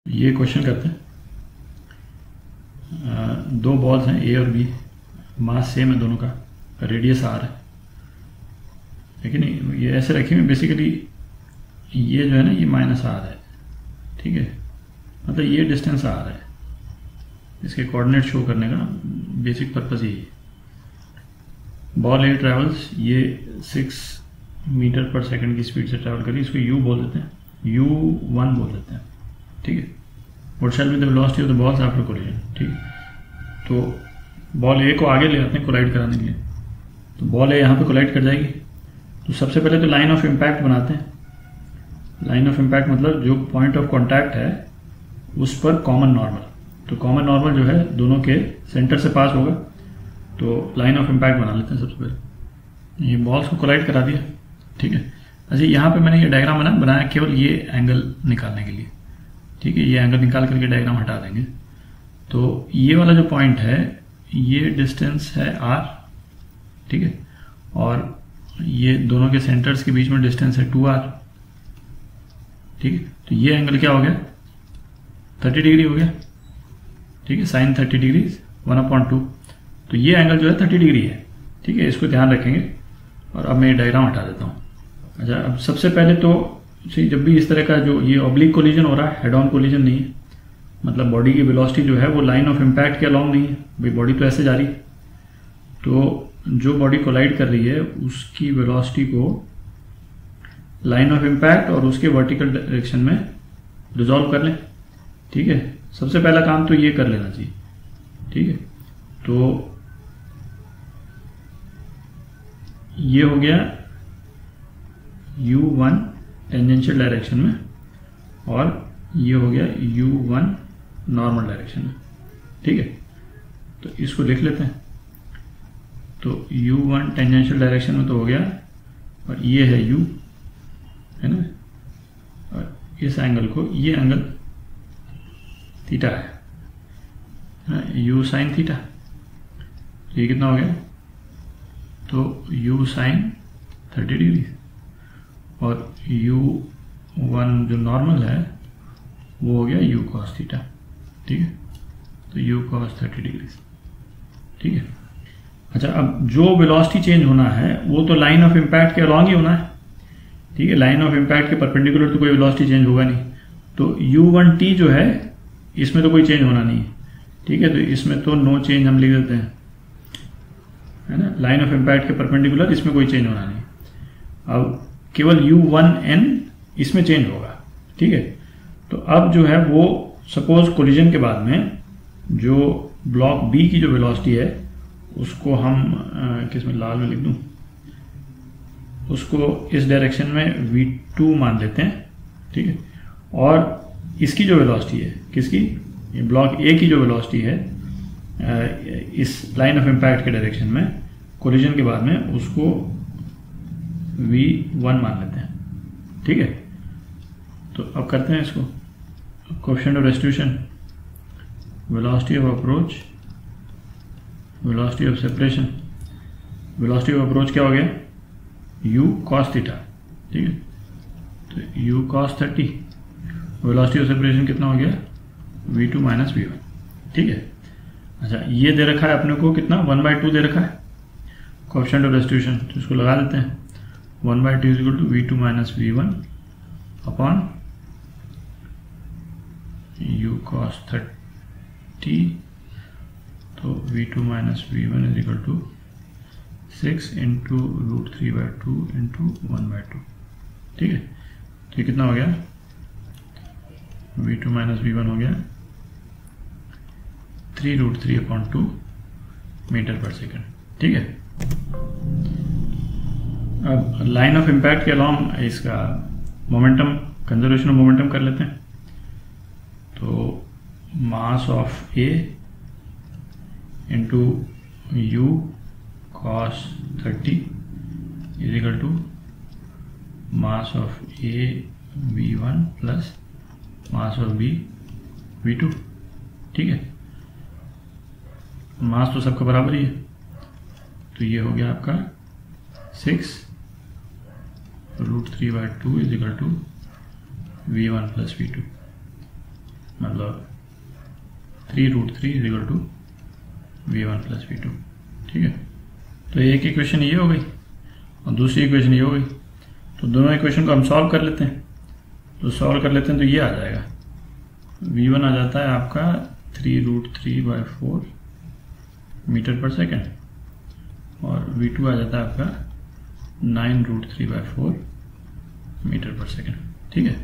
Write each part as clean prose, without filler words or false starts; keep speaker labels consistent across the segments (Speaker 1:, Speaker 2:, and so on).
Speaker 1: ये क्वेश्चन करते हैं। दो बॉल्स हैं ए और बी, मास सेम है दोनों का, रेडियस आर है, लेकिन ये ऐसे रखे हुए बेसिकली ये जो है ना ये माइनस आर है, ठीक है, मतलब ये डिस्टेंस आर है, इसके कोऑर्डिनेट शो करने का बेसिक पर्पस यही है। बॉल ए ट्रेवल्स ये 6 मीटर पर सेकंड की स्पीड से ट्रैवल करी, इसको यू बोल देते हैं, u1 बोल देते हैं, ठीक है। What shall be the velocity of the balls after collision, ठीक है। तो बॉल ए को आगे ले आते हैं कोलाइड कराने के लिए, तो बॉल ए यहाँ पे कोलाइड कर जाएगी। तो सबसे पहले तो लाइन ऑफ इम्पैक्ट बनाते हैं। लाइन ऑफ इम्पैक्ट मतलब जो पॉइंट ऑफ कॉन्टैक्ट है उस पर कॉमन नॉर्मल, तो कॉमन नॉर्मल जो है दोनों के सेंटर से पास होगा, तो लाइन ऑफ इम्पैक्ट बना लेते हैं सबसे पहले। ये बॉल्स को कोलाइड करा दिया, ठीक है। अच्छा, यहाँ पे मैंने ये डायग्राम बनाया केवल ये एंगल निकालने के लिए, ठीक है। ये एंगल निकाल करके डायग्राम हटा देंगे। तो ये वाला जो पॉइंट है ये डिस्टेंस है आर, ठीक है, और ये दोनों के सेंटर्स के बीच में डिस्टेंस है 2r, ठीक है। तो ये एंगल क्या हो गया, 30 डिग्री हो गया, ठीक है, साइन 30 डिग्री 1/2। तो ये एंगल जो है 30 डिग्री है, ठीक है, इसको ध्यान रखेंगे। और अब मैं ये डायग्राम हटा देता हूँ। अच्छा, अब सबसे पहले तो जब भी इस तरह का जो ये ऑब्लिक कोलिजन हो रहा है, हेड ऑन कोलिजन नहीं है, मतलब बॉडी की वेलोसिटी जो है वो लाइन ऑफ इम्पैक्ट के अलोंग नहीं है, भाई बॉडी तो ऐसे जा रही है, तो जो बॉडी कोलाइड कर रही है उसकी वेलोसिटी को लाइन ऑफ इम्पैक्ट और उसके वर्टिकल डायरेक्शन में रिजॉल्व कर लें, ठीक है। सबसे पहला काम तो ये कर लेना चाहिए, ठीक है। तो ये हो गया u1 टेंजेंशियल डायरेक्शन में और ये हो गया u1 नॉर्मल डायरेक्शन में, ठीक है। तो इसको लिख लेते हैं। तो u1 टेंजेंशियल डायरेक्शन में तो हो गया, और ये है u, है ना, और इस एंगल को, ये एंगल थीटा है, u साइन थीटा। ये कितना हो गया, तो u साइन 30 डिग्री, और u1 जो नॉर्मल है वो हो गया u cos थीटा, ठीक है। तो u cos 30 डिग्री, ठीक है। अच्छा, अब जो वेलोसिटी चेंज होना है वो तो लाइन ऑफ इम्पैक्ट के अलॉन्ग ही होना है, ठीक है। लाइन ऑफ इम्पैक्ट के परपेंडिकुलर तो कोई वेलोसिटी चेंज होगा नहीं। तो u1t जो है इसमें तो कोई चेंज होना नहीं है, ठीक है। तो इसमें तो नो चेंज हम लिख देते हैं, है ना। लाइन ऑफ इम्पैक्ट के परपेंडिकुलर इसमें कोई चेंज होना नहीं। अब केवल u1n इसमें चेंज होगा, ठीक है। तो अब जो है वो सपोज कोलिजन के बाद में जो ब्लॉक बी की जो वेलोसिटी है उसको हम किसमें लाल में लिख दूं, उसको इस डायरेक्शन में v2 मान लेते हैं, ठीक है। और इसकी जो वेलोसिटी है, किसकी, ये ब्लॉक ए की जो वेलोसिटी है इस लाइन ऑफ इम्पैक्ट के डायरेक्शन में कोलिजन के बाद में उसको v1 मान लेते हैं, ठीक है। तो अब करते हैं इसको, coefficient of restitution, velocity of approach, velocity of separation. Velocity of approach क्या हो गया, u cos थीटा, ठीक है। तो u cos 30, velocity of separation कितना हो गया, v2 माइनस v1, ठीक है। अच्छा, ये दे रखा है अपने को कितना, 1/2 दे रखा है कोएफिशिएंट ऑफ रेस्टिट्यूशन, तो इसको लगा देते हैं। 1/2 is equal to v2 minus v1 upon u cos 30, तो v2 minus v1 is equal to 6 into √3/2 into 1/2, ठीक है। तो ये कितना हो गया, v2 माइनस v1 हो गया 3√3/2 मीटर पर सेकेंड, ठीक है। अब लाइन ऑफ इम्पैक्ट के अलॉन्ग इसका मोमेंटम, कंजर्वेशन ऑफ मोमेंटम कर लेते हैं। तो mass of A into u cos 30 is equal to mass of a v1 plus mass of b v2, ठीक है। मास तो सबका बराबर ही है, तो ये हो गया आपका 6 √3/2 is equal to v1 plus v2। मतलब 3√3 equal to V1 plus V2। ठीक है, तो एक इक्वेशन ये हो गई और दूसरी इक्वेशन ये हो गई। तो दोनों इक्वेशन को हम सॉल्व कर लेते हैं। तो सॉल्व कर लेते हैं तो ये आ जाएगा, V1 आ जाता है आपका 3√3/4 मीटर पर सेकेंड और V2 आ जाता है आपका 9√3/4 मीटर पर सेकेंड। ठीक है,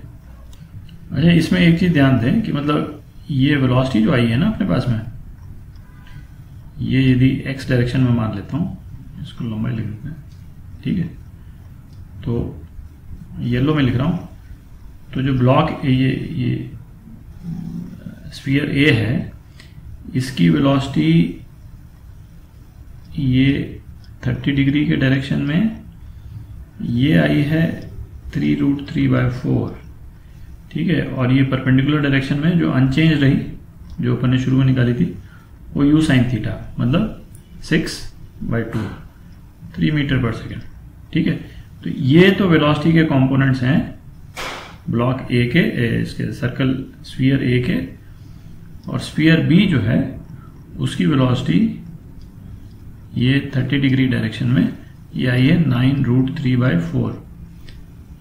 Speaker 1: अच्छा इसमें एक चीज ध्यान दें कि मतलब ये वेलोसिटी जो आई है ना अपने पास में, ये यदि x डायरेक्शन में मान लेता हूं, इसको लंबाई लिख लेते हैं। ठीक है, तो येलो में लिख रहा हूं, तो जो ब्लॉक ये स्फीयर A है, इसकी वेलोसिटी ये 30 डिग्री के डायरेक्शन में ये आई है 3√3/4। ठीक है, और ये परपेंडिकुलर डायरेक्शन में जो अनचेंज रही, जो अपन ने शुरू में निकाली थी, वो u sin थीटा मतलब 6/2 3 मीटर पर सेकेंड। ठीक है, तो ये तो वेलोसिटी के कंपोनेंट्स हैं ब्लॉक A के, इसके सर्कल स्फीयर A के, और स्फीयर B जो है उसकी वेलोसिटी ये 30 डिग्री डायरेक्शन में ये आई है 9√3/4,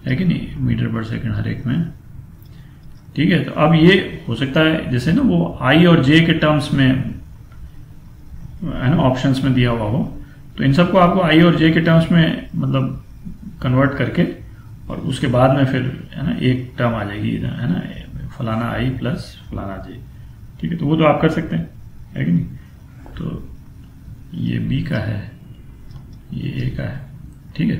Speaker 1: है कि नहीं, मीटर पर सेकेंड हर एक में। ठीक है, तो अब ये हो सकता है जैसे ना वो I और J के टर्म्स में है ना, ऑप्शंस में दिया हुआ हो, तो इन सबको आपको I और J के टर्म्स में मतलब कन्वर्ट करके और उसके बाद में फिर है ना एक टर्म आ जाएगी, है ना, फलाना I प्लस फलाना J। ठीक है, तो वो तो आप कर सकते हैं, है कि नहीं। तो ये B का है, ये A का है। ठीक है।